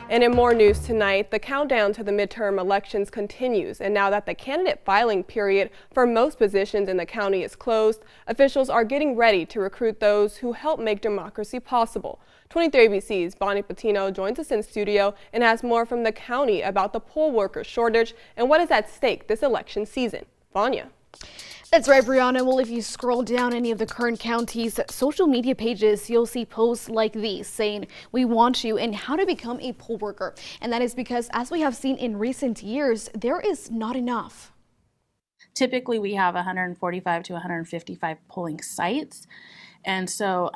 And in more news tonight, the countdown to the midterm elections continues. And now that the candidate filing period for most positions in the county is closed, officials are getting ready to recruit those who help make democracy possible. 23 ABC's Bonnie Patino joins us in studio and has more from the county about the poll worker shortage and what is at stake this election season. Vanya. That's right, Brianna. Well, if you scroll down any of the Kern County's social media pages, you'll see posts like these saying, "We want you," and how to become a poll worker. And that is because, as we have seen in recent years, there is not enough. Typically, we have 145 to 155 polling sites. And so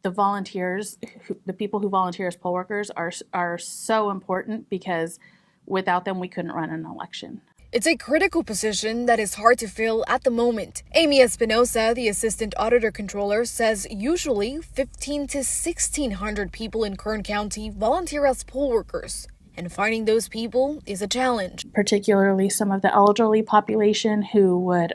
the volunteers, the people who volunteer as poll workers are so important because without them, we couldn't run an election. It's a critical position that is hard to fill at the moment. Amy Espinosa, the assistant auditor controller, says usually 15 to 1,600 people in Kern County volunteer as poll workers, and finding those people is a challenge. Particularly some of the elderly population who would,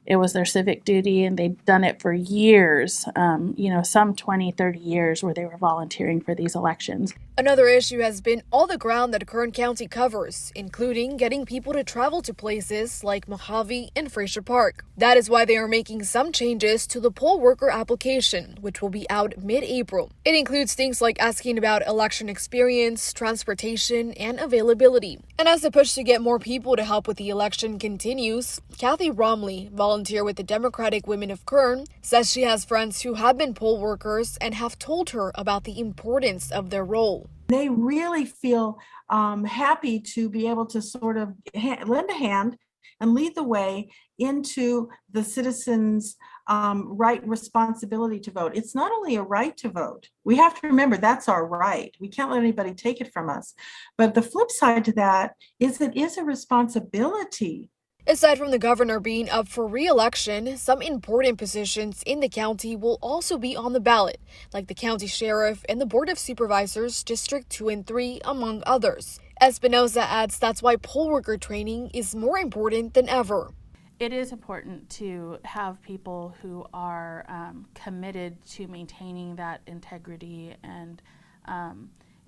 it was their civic duty and they've done it for years, some 20, 30 years where they were volunteering for these elections. Another issue has been all the ground that Kern County covers, including getting people to travel to places like Mojave and Fraser Park. That is why they are making some changes to the poll worker application, which will be out mid-April. It includes things like asking about election experience, transportation, and availability. And as the push to get more people to help with the election continues, Kathy Romley, volunteer with the Democratic Women of Kern, says she has friends who have been poll workers and have told her about the importance of their role. They really feel happy to be able to sort of lend a hand and lead the way into the citizens' right responsibility to vote. It's not only a right to vote. We have to remember that's our right. We can't let anybody take it from us. But the flip side to that is it is a responsibility. Aside from the governor being up for re-election, some important positions in the county will also be on the ballot, like the county sheriff and the board of supervisors, District 2 and 3, among others. Espinosa adds that's why poll worker training is more important than ever. It is important to have people who are committed to maintaining that integrity and,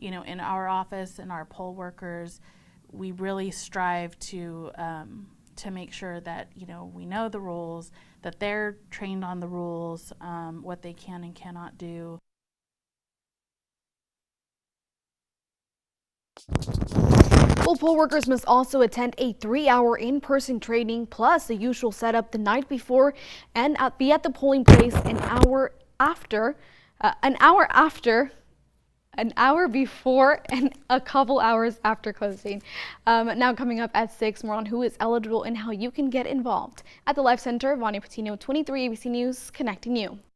in our office and our poll workers, we really strive to make sure that, we know the rules, that they're trained on the rules, what they can and cannot do. Well, poll workers must also attend a 3-hour in-person training plus the usual setup the night before and be at the polling place an hour before and a couple hours after closing. Now coming up at 6, more on who is eligible and how you can get involved. At the Life Center, Bonnie Patino, 23 ABC News, connecting you.